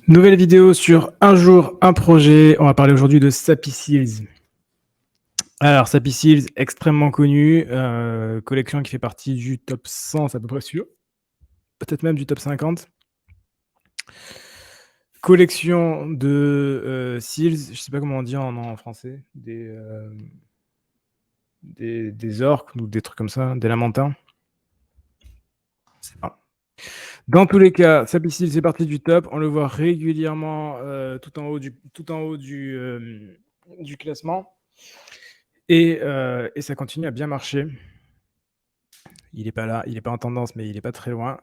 Nouvelle vidéo sur un jour, un projet. On va parler aujourd'hui de Sappy Seals. Alors, Sappy Seals, extrêmement connu, collection qui fait partie du top 100, c'est à peu près sûr. Peut-être même du top 50. Collection de Seals, je sais pas comment on dit en français, des orques ou des trucs comme ça, des lamantins. C'est pas. Dans tous les cas, Sappy Seals fait partie du top. On le voit régulièrement tout en haut du classement. Et ça continue à bien marcher. Il n'est pas là, il n'est pas en tendance, mais il n'est pas très loin.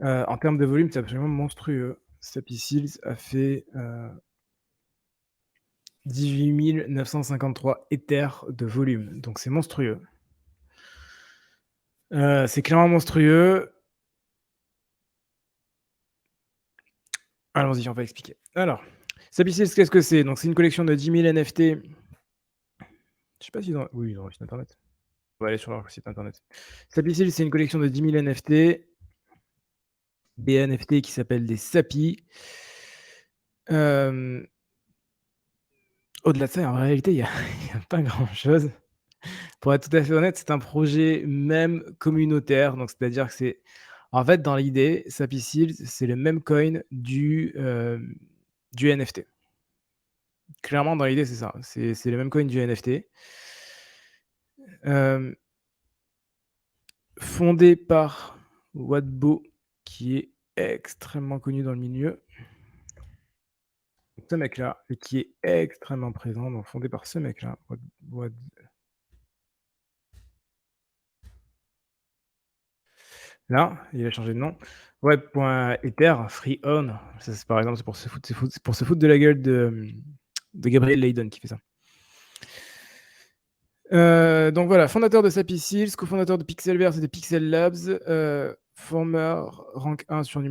En termes de volume, c'est absolument monstrueux. Sappy Seals a fait 18 953 Ethers de volume, donc c'est monstrueux. C'est clairement monstrueux. Allons-y, on va expliquer. Alors, Sappy Seals, qu'est-ce que c'est? Donc, c'est une collection de 10 000 NFT. Je sais pas s'ils ont... Oui, ils ont un site internet. On va aller sur leur site internet. Sappy Seals, c'est une collection de 10 000 NFT. Des NFT qui s'appellent des Sappy. Au-delà de ça, en réalité, il y a pas grand-chose. Pour être tout à fait honnête, c'est un projet même communautaire, donc c'est-à-dire que c'est en fait, dans l'idée, Sappy Seals, c'est le même coin du NFT. Clairement, dans l'idée, c'est ça. C'est le même coin du NFT. Fondé par Wadbo, qui est extrêmement connu dans le milieu. Ce mec-là, et qui est extrêmement présent, donc fondé par ce mec-là, Là, il a changé de nom. Web.ether, free on. Ça, c'est par exemple, c'est pour se foutre de la gueule de Gabriel Leydon qui fait ça. Donc voilà, fondateur de Sappy Seals, cofondateur de Pixelverse et de Pixel Labs, former rank 1 sur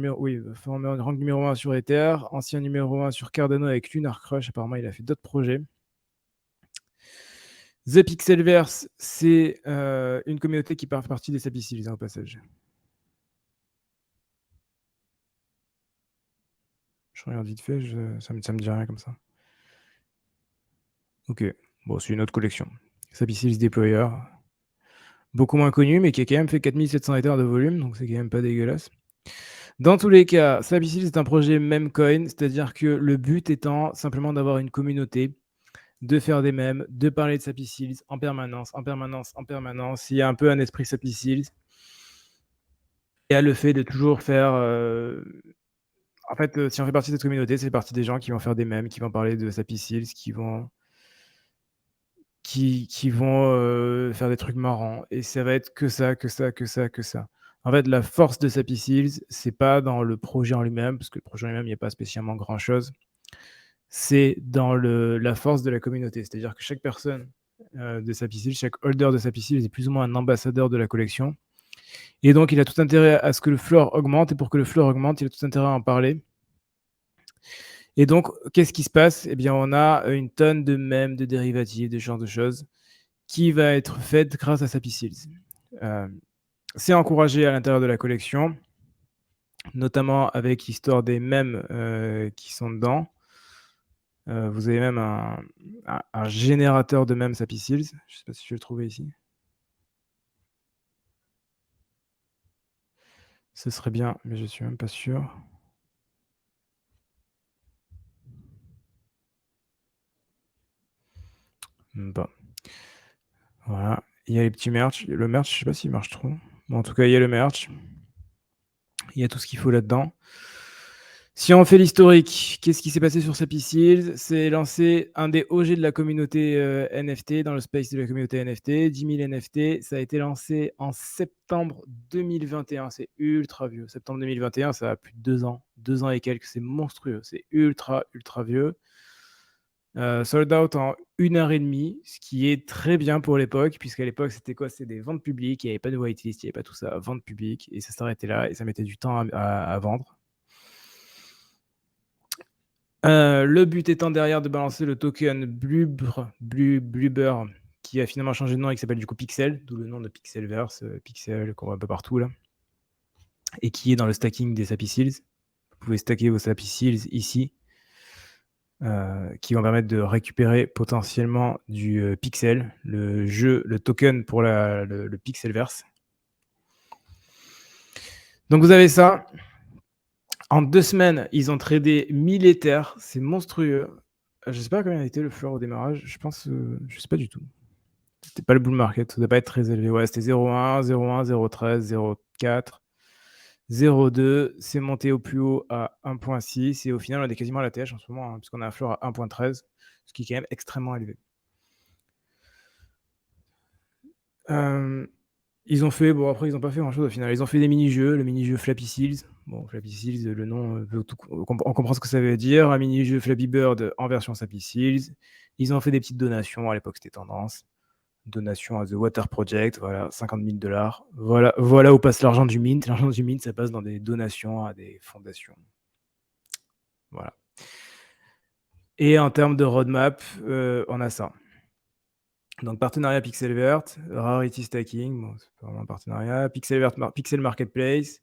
former rank numéro 1 sur Ether, ancien numéro 1 sur Cardano avec Lunar Crush, apparemment il a fait d'autres projets. The Pixelverse, c'est une communauté qui fait partie des Sappy Seals, au passage. Je regarde vite fait, ça me dit rien comme ça. Ok, bon, c'est une autre collection. Sappy Seals Deployer, beaucoup moins connu, mais qui a quand même fait 4700 Ethers de volume, donc c'est quand même pas dégueulasse. Dans tous les cas, Sappy Seals est un projet memecoin, c'est-à-dire que le but étant simplement d'avoir une communauté, de faire des mèmes, de parler de Sappy Seals en permanence, en permanence, en permanence. Il y a un peu un esprit Sappy Seals. Il y a le fait de toujours faire... En fait, si on fait partie de cette communauté, c'est partie des gens qui vont faire des mèmes, qui vont parler de Sappy Seals, qui vont faire des trucs marrants. Et ça va être que ça, que ça, que ça, que ça. En fait, la force de Sappy Seals, c'est pas dans le projet en lui-même, parce que le projet en lui-même, il n'y a pas spécialement grand-chose. C'est dans la force de la communauté. C'est-à-dire que chaque personne de Sappy Seals, chaque holder de Sappy Seals est plus ou moins un ambassadeur de la collection. Et donc, il a tout intérêt à ce que le floor augmente. Et pour que le floor augmente, il a tout intérêt à en parler. Et donc, qu'est-ce qui se passe? Eh bien, on a une tonne de mèmes, de dérivatifs, de genres de choses qui va être faite grâce à Sappy Seals. C'est encouragé à l'intérieur de la collection, notamment avec l'histoire des mèmes qui sont dedans. Vous avez même un générateur de mèmes Sappy Seals. Je ne sais pas si je vais le trouver ici. Ce serait bien, mais je ne suis même pas sûr. Bon. Voilà. Il y a les petits merch. Le merch, je ne sais pas s'il marche trop. Bon, en tout cas, il y a le merch. Il y a tout ce qu'il faut là-dedans. Si on fait l'historique, qu'est-ce qui s'est passé sur Sappy Seals? C'est lancé un des OG de la communauté NFT, dans le space de la communauté NFT, 10 000 NFT. Ça a été lancé en septembre 2021. C'est ultra vieux. Septembre 2021, ça a plus de 2 ans. 2 ans et quelques. C'est monstrueux. C'est ultra, ultra vieux. Sold out en 1 heure et demie, ce qui est très bien pour l'époque, puisqu'à l'époque, c'était quoi? C'était des ventes publiques. Il n'y avait pas de whitelist, il n'y avait pas tout ça. Vente publique. Et ça s'arrêtait là. Et ça mettait du temps à vendre. Le but étant derrière de balancer le token Blubber, qui a finalement changé de nom et qui s'appelle du coup Pixel, d'où le nom de Pixelverse, Pixel qu'on voit un peu partout là, et qui est dans le stacking des Sappy Seals. pouvez stacker vos Sapi Seals ici, qui vont permettre de récupérer potentiellement du, Pixel, le token pour le Pixelverse. Donc vous avez ça. En 2 semaines, ils ont tradé 1000 Ethers, c'est monstrueux. Je sais pas combien était le floor au démarrage, je pense, je sais pas du tout. C'était pas le bull market, ça doit pas être très élevé. Ouais, c'était 0,1, 0,1, 0,13, 0,4, 0,2. C'est monté au plus haut à 1,6 et au final, on est quasiment à la TH en ce moment, hein, puisqu'on a un floor à 1,13, ce qui est quand même extrêmement élevé. Ils ont fait, bon après ils ont pas fait grand-chose au final. Ils ont fait des mini-jeux, le mini-jeu Flappy Seals. Bon, Flappy Seals, le nom, on comprend ce que ça veut dire. Un mini-jeu Flappy Bird en version Sappy Seals. Ils ont fait des petites donations, à l'époque c'était tendance. Donation à The Water Project, voilà, 50 000 $. Voilà où passe l'argent du mint. L'argent du mint, ça passe dans des donations à des fondations. Voilà. Et en termes de roadmap, on a ça. Donc partenariat Pixelvert, Rarity Stacking, bon, c'est pas vraiment un partenariat, Pixel Marketplace,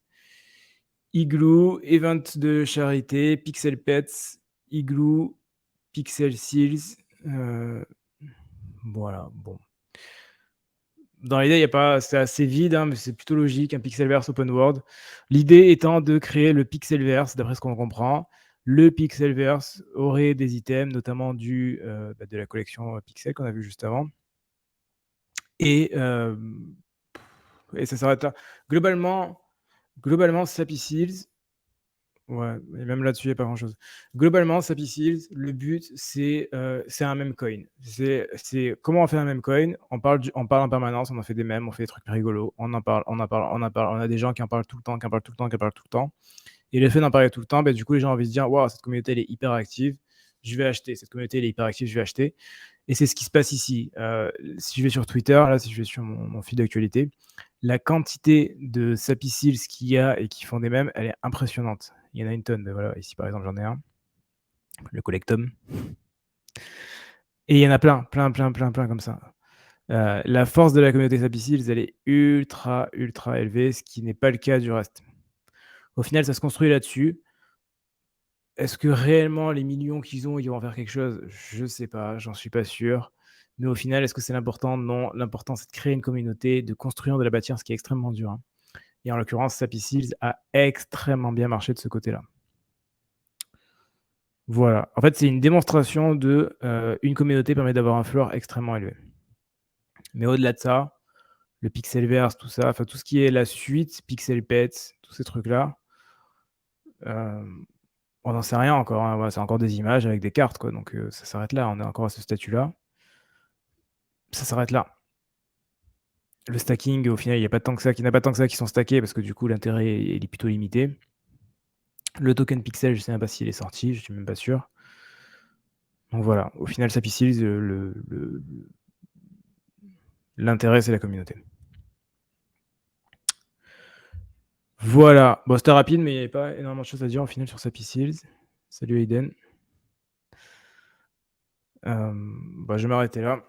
Igloo, Event de charité, Pixel Pets, Igloo, Pixel Seals, voilà, bon. Dans l'idée, il y a pas, c'est assez vide, hein, mais c'est plutôt logique, un Pixelverse open world. L'idée étant de créer le Pixelverse, d'après ce qu'on comprend. Le Pixelverse aurait des items, notamment de la collection Pixel qu'on a vu juste avant. Et ça s'arrête là. Globalement, Sappy Seals, ouais, et même là-dessus, il n'y a pas grand-chose. Globalement, Sappy Seals, le but, c'est un meme coin. C'est comment on fait un meme coin. On parle en permanence, on en fait des mèmes, on fait des trucs rigolos, on en parle. On a des gens qui en parlent tout le temps. Et le fait d'en parler tout le temps, du coup, les gens ont envie de se dire, waouh, cette communauté, elle est hyper active, je vais acheter. Cette communauté, elle est hyper active, je vais acheter. Et c'est ce qui se passe ici. Si je vais sur Twitter, là, si je vais sur mon feed d'actualité, la quantité de Sappy Seals qu'il y a et qui font des mèmes, elle est impressionnante. Il y en a une tonne. Voilà, ici, par exemple, j'en ai un. Le Collectum. Et il y en a plein comme ça. La force de la communauté Sappy Seals, elle est ultra élevée, ce qui n'est pas le cas du reste. Au final, ça se construit là-dessus. Est-ce que réellement les millions qu'ils ont, ils vont en faire quelque chose? Je sais pas, j'en suis pas sûr. Mais au final, est-ce que c'est l'important? Non. L'important, c'est de créer une communauté, de construire, de la bâtir, ce qui est extrêmement dur, hein. Et en l'occurrence, Sappy Seals a extrêmement bien marché de ce côté-là. Voilà. En fait, c'est une démonstration de une communauté permet d'avoir un floor extrêmement élevé. Mais au-delà de ça, le Pixelverse, tout ça, enfin tout ce qui est la suite, Pixel Pets, tous ces trucs-là, on n'en sait rien encore, hein. Voilà, c'est encore des images avec des cartes, quoi. Donc ça s'arrête là. On est encore à ce statut-là. Ça s'arrête là. Le stacking, au final, il n'y a pas tant que ça, qui sont stackés parce que du coup, l'intérêt est plutôt limité. Le token Pixel, je ne sais même pas s'il est sorti, je ne suis même pas sûr. Donc voilà, au final, Sappy Seals, l'intérêt, c'est la communauté. Voilà. Bon, c'était rapide, mais il n'y avait pas énormément de choses à dire au final sur Sappy Seals. Salut Aiden. Je vais m'arrêter là.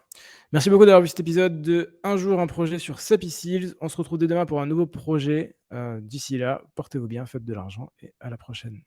Merci beaucoup d'avoir vu cet épisode de Un jour un projet sur Sappy Seals. On se retrouve dès demain pour un nouveau projet. D'ici là, portez-vous bien, faites de l'argent et à la prochaine.